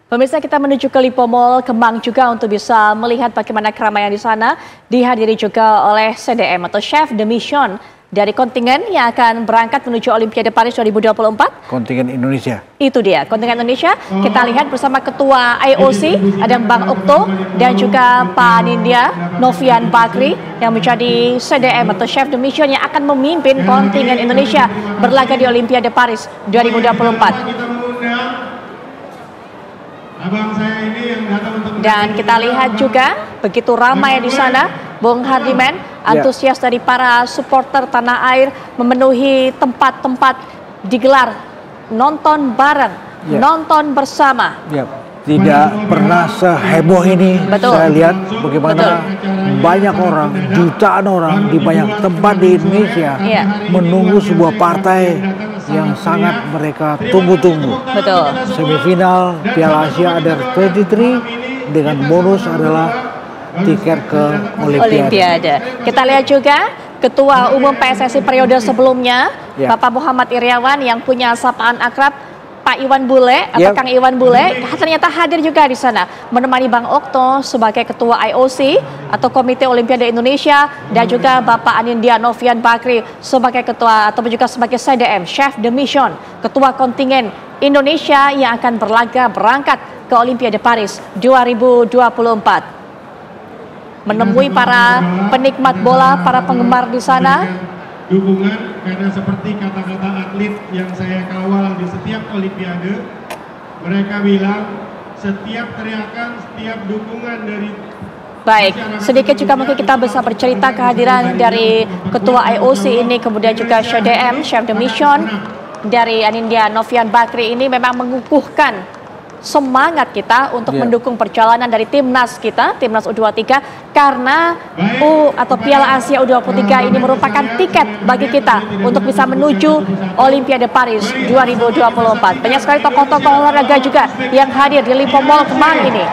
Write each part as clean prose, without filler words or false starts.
Pemirsa, kita menuju ke Lipo Mall Kemang juga untuk bisa melihat bagaimana keramaian di sana. Dihadiri juga oleh CDM atau Chef de Mission dari kontingen yang akan berangkat menuju Olimpiade Paris 2024. Kontingen Indonesia. Itu dia, kontingen Indonesia. Kita lihat bersama Ketua IOC, ada Bang Okto, dan juga Pak Anindya Novian Bakri yang menjadi CDM atau Chef de Mission yang akan memimpin kontingen Indonesia berlaga di Olimpiade Paris 2024. Dan kita lihat juga begitu ramai di sana, Bung Hardiman, antusias dari para supporter tanah air memenuhi tempat-tempat digelar nonton bareng, nonton bersama. Tidak pernah seheboh ini. Saya lihat bagaimana banyak orang, jutaan orang di banyak tempat di Indonesia menunggu sebuah partai yang sangat mereka tunggu-tunggu. Semifinal Piala Asia Under-23 dengan bonus adalah tiket ke Olimpiade. Kita lihat juga Ketua Umum PSSI periode sebelumnya, Bapak Muhammad Iriawan yang punya sapaan akrab Pak Iwan Bule atau Kang Iwan Bule, ternyata hadir juga di sana menemani Bang Okto sebagai Ketua IOC atau Komite Olimpiade Indonesia, dan juga Bapak Anindya Novian Bakri sebagai Ketua atau juga sebagai CDM Chef de Mission, Ketua Kontingen Indonesia yang akan berangkat ke Olimpiade Paris 2024. Menemui para penikmat bola, para penggemar di sana. Dukungan, karena seperti kata-kata atlet yang saya kawal di setiap Olimpiade, mereka bilang setiap teriakan, setiap dukungan dari sedikit juga mungkin kita bisa bercerita kehadiran dari Ketua IOC ini, kemudian juga CDM Chef de Mission dari Anindya Novian Bakri ini memang mengukuhkan semangat kita untuk mendukung perjalanan dari timnas kita, timnas U23, karena Piala Asia U23 ini merupakan tiket bagi kita untuk bisa menuju Olimpiade Paris 2024. Banyak sekali tokoh-tokoh olahraga juga yang hadir di Lipo Mall Kemang ini.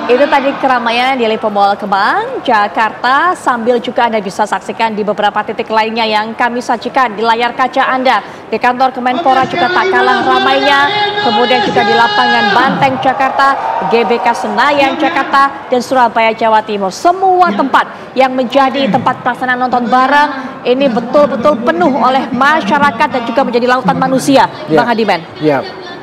Itu tadi keramaian di Lipo Mall Kemang, Jakarta, sambil juga Anda bisa saksikan di beberapa titik lainnya yang kami sajikan di layar kaca Anda. Di kantor Kemenpora juga tak kalah ramainya, kemudian juga di lapangan Banteng Jakarta, GBK Senayan Jakarta, dan Surabaya Jawa Timur. Semua tempat yang menjadi tempat pelaksanaan nonton bareng ini betul-betul penuh oleh masyarakat dan juga menjadi lautan manusia, Bang Hadiman.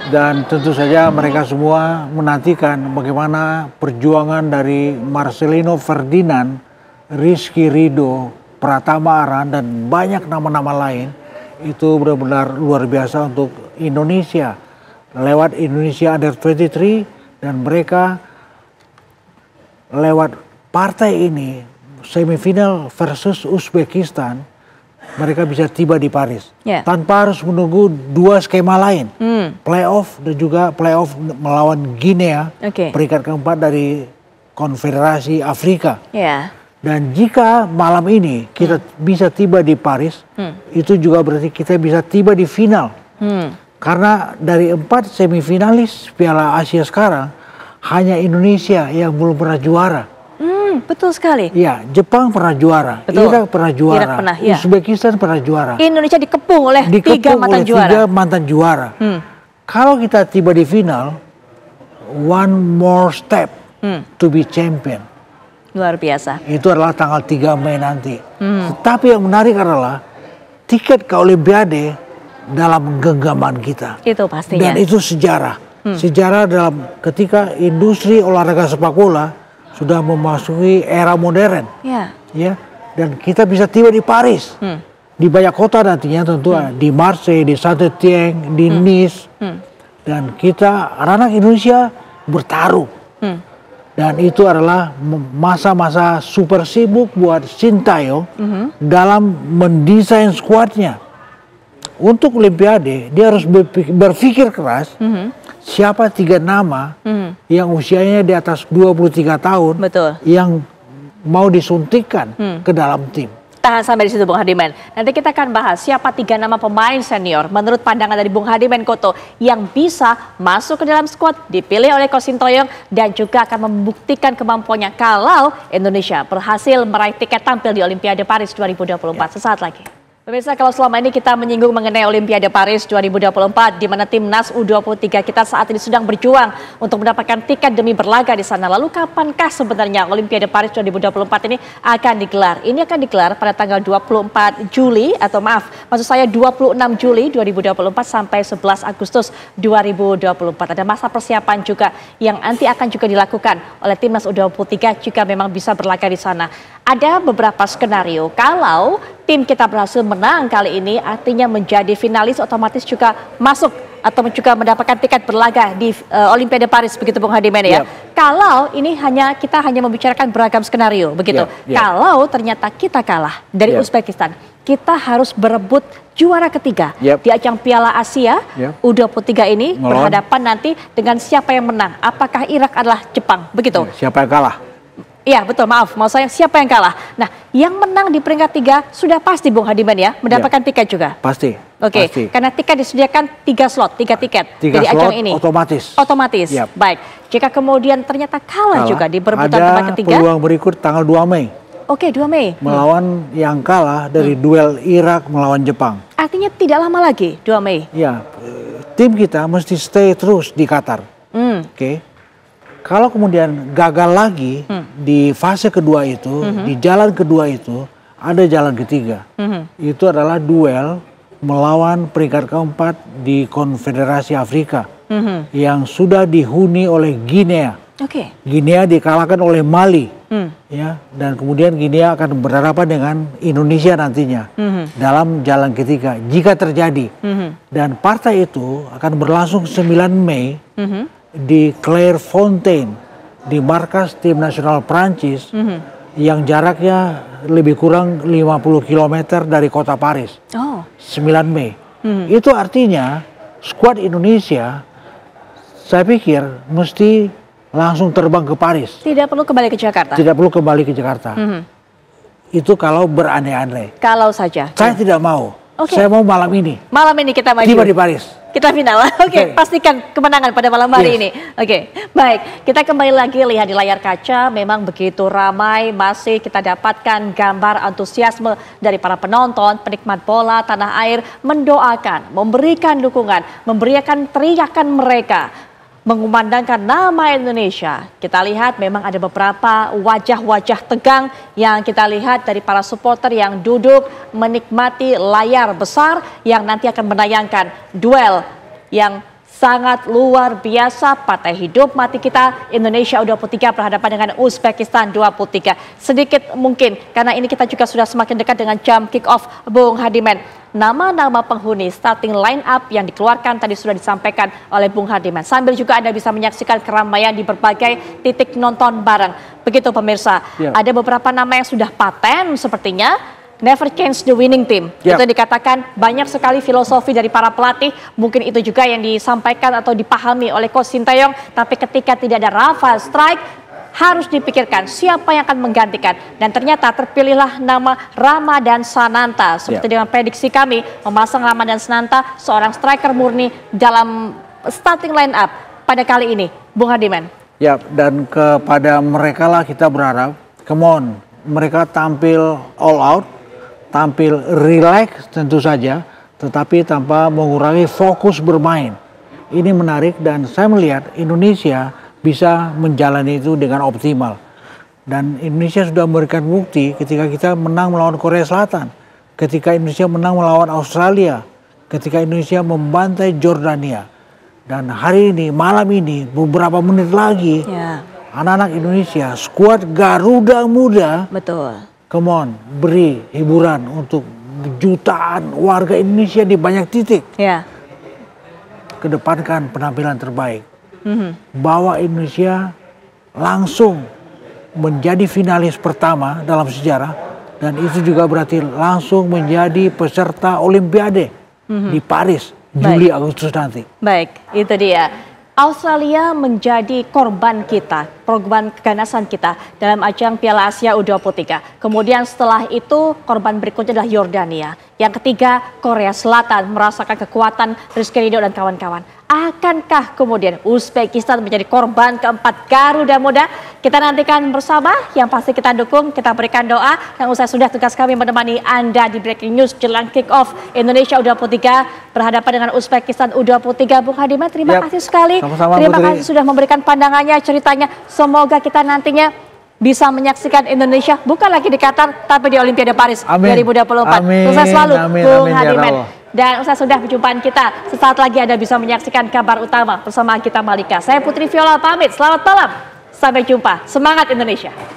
Dan tentu saja mereka semua menantikan bagaimana perjuangan dari Marcelino Ferdinand, Rizky Ridho, Pratama Aran, dan banyak nama-nama lain. Itu benar-benar luar biasa untuk Indonesia. Lewat Indonesia Under-23, dan mereka lewat partai ini, semifinal versus Uzbekistan, mereka bisa tiba di Paris tanpa harus menunggu dua skema lain, playoff dan juga playoff melawan Guinea, peringkat keempat dari Konfederasi Afrika. Dan jika malam ini kita bisa tiba di Paris, itu juga berarti kita bisa tiba di final. Karena dari 4 semifinalis Piala Asia sekarang, hanya Indonesia yang belum pernah juara. Betul sekali. Jepang pernah juara, Irak pernah juara, Uzbekistan pernah juara. Indonesia dikepung oleh tiga mantan juara. Kalau kita tiba di final, one more step to be champion. Luar biasa. Itu adalah tanggal 3 Mei nanti. Tetapi yang menarik adalah tiket ke Olimpiade dalam genggaman kita. Itu pastinya. Dan itu sejarah. Sejarah dalam ketika industri olahraga sepak bola sudah memasuki era modern, dan kita bisa tiba di Paris, di banyak kota nantinya tentu, di Marseille, di Saint-Étienne, di Nice, dan kita anak-anak Indonesia bertaruh, dan itu adalah masa-masa super sibuk buat Sintayong dalam mendesain skuadnya untuk Olimpiade. Dia harus berpikir keras. Siapa 3 nama yang usianya di atas 23 tahun yang mau disuntikkan ke dalam tim. Tahan sampai di situ, Bung Hardiman. Nanti kita akan bahas siapa 3 nama pemain senior menurut pandangan dari Bung Hardiman Koto yang bisa masuk ke dalam skuad dipilih oleh Coach Sintayong dan juga akan membuktikan kemampuannya kalau Indonesia berhasil meraih tiket tampil di Olimpiade Paris 2024. Sesaat lagi. Pemirsa, kalau selama ini kita menyinggung mengenai Olimpiade Paris 2024, di mana timnas U23 kita saat ini sedang berjuang untuk mendapatkan tiket demi berlaga di sana. Lalu kapankah sebenarnya Olimpiade Paris 2024 ini akan digelar? Ini akan digelar pada tanggal 24 Juli, atau maaf, maksud saya 26 Juli 2024 sampai 11 Agustus 2024. Ada masa persiapan juga yang nanti akan juga dilakukan oleh timnas U23 jika memang bisa berlaga di sana. Ada beberapa skenario kalau tim kita berhasil menang kali ini, artinya menjadi finalis, otomatis juga masuk atau juga mendapatkan tiket berlaga di Olimpiade Paris, begitu Bung Hadiman ya. Kalau ini kita hanya membicarakan beragam skenario, begitu. Kalau ternyata kita kalah dari Uzbekistan, kita harus berebut juara ketiga di ajang Piala Asia U23 ini, berhadapan nanti dengan siapa yang menang. Apakah Irak adalah Jepang, begitu? Siapa yang kalah? Iya betul, maaf, mau saya siapa yang kalah. Nah, yang menang di peringkat 3 sudah pasti Bung Hadiman ya, mendapatkan tiket juga. Pasti. Oke, karena tiket disediakan 3 slot, 3 tiket dari ajang ini. Otomatis. Otomatis. Baik. Jika kemudian ternyata kalah juga di perebutan tempat ketiga. Ada peluang berikut tanggal 2 Mei. Oke, 2 Mei. Melawan yang kalah dari duel Irak melawan Jepang. Artinya tidak lama lagi 2 Mei. Ya, tim kita mesti stay terus di Qatar. Oke. Kalau kemudian gagal lagi di fase kedua itu, di jalan kedua itu, ada jalan ketiga. Itu adalah duel melawan peringkat keempat di Konfederasi Afrika yang sudah dihuni oleh Guinea. Guinea dikalahkan oleh Mali, ya, dan kemudian Guinea akan berhadapan dengan Indonesia nantinya dalam jalan ketiga jika terjadi. Dan partai itu akan berlangsung 9 Mei. Di Clairefontaine, di markas tim nasional Prancis yang jaraknya lebih kurang 50 km dari kota Paris. 9 Mei. Itu artinya skuad Indonesia, saya pikir mesti langsung terbang ke Paris. Tidak perlu kembali ke Jakarta. Tidak perlu kembali ke Jakarta. Itu kalau berandai-andai. Kalau saja. Saya tidak mau. Saya mau malam ini. Malam ini kita maju. Tiba di Paris. Kita final. Pastikan kemenangan pada malam hari ini. Baik. Kita kembali lagi lihat di layar kaca. Memang begitu ramai, masih kita dapatkan gambar antusiasme dari para penonton, penikmat bola tanah air, mendoakan, memberikan dukungan, memberikan teriakan mereka, mengumandangkan nama Indonesia. Kita lihat memang ada beberapa wajah-wajah tegang yang kita lihat dari para supporter yang duduk menikmati layar besar yang nanti akan menayangkan duel yang sangat luar biasa, partai hidup mati kita Indonesia U23 berhadapan dengan Uzbekistan 23. Sedikit mungkin karena ini kita juga sudah semakin dekat dengan jam kick off, Bung Hadiman. Nama-nama penghuni starting line up yang dikeluarkan tadi sudah disampaikan oleh Bung Hadiman. Sambil juga Anda bisa menyaksikan keramaian di berbagai titik nonton bareng. Begitu pemirsa, ada beberapa nama yang sudah paten sepertinya. Never change the winning team. Itu dikatakan banyak sekali filosofi dari para pelatih. Mungkin itu juga yang disampaikan atau dipahami oleh Coach Sinteyong. Tapi ketika tidak ada Rafa strike, harus dipikirkan siapa yang akan menggantikan. Dan ternyata terpilihlah nama Ramadan Sananta. Seperti dengan prediksi kami, memasang Ramadan Sananta, seorang striker murni dalam starting line up pada kali ini. Bung Hadiman. Ya, dan kepada mereka lah kita berharap, come on, mereka tampil all out, tampil relax tentu saja, tetapi tanpa mengurangi fokus bermain. Ini menarik dan saya melihat Indonesia bisa menjalani itu dengan optimal. Dan Indonesia sudah memberikan bukti ketika kita menang melawan Korea Selatan, ketika Indonesia menang melawan Australia, ketika Indonesia membantai Jordania. Dan hari ini, malam ini, beberapa menit lagi, anak-anak Indonesia, skuad Garuda Muda, come on, beri hiburan untuk jutaan warga Indonesia di banyak titik. Kedepankan penampilan terbaik. Bawa Indonesia langsung menjadi finalis pertama dalam sejarah. Dan itu juga berarti langsung menjadi peserta Olimpiade di Paris, Juli Agustus nanti. Baik, itu dia. Australia menjadi korban kita, korban keganasan kita dalam ajang Piala Asia U23. Kemudian setelah itu korban berikutnya adalah Yordania. Yang ketiga Korea Selatan merasakan kekuatan Rizky Ridho dan kawan-kawan. Akankah kemudian Uzbekistan menjadi korban keempat Garuda Muda? Kita nantikan bersama. Yang pasti kita dukung, kita berikan doa. Dan usai sudah tugas kami menemani Anda di Breaking News jelang kick-off Indonesia U23 berhadapan dengan Uzbekistan U23. Bung Hadiman, terima kasih sekali. Sama-sama, terima kasih sudah memberikan pandangannya, ceritanya. Semoga kita nantinya bisa menyaksikan Indonesia bukan lagi di Qatar, tapi di Olimpiade Paris 2024. Sukses selalu, Bung Hadiman. Dan usai sudah perjumpaan kita, sesaat lagi Anda bisa menyaksikan kabar utama bersama Gita Malika. Saya Putri Viola pamit, selamat malam. Sampai jumpa, semangat Indonesia.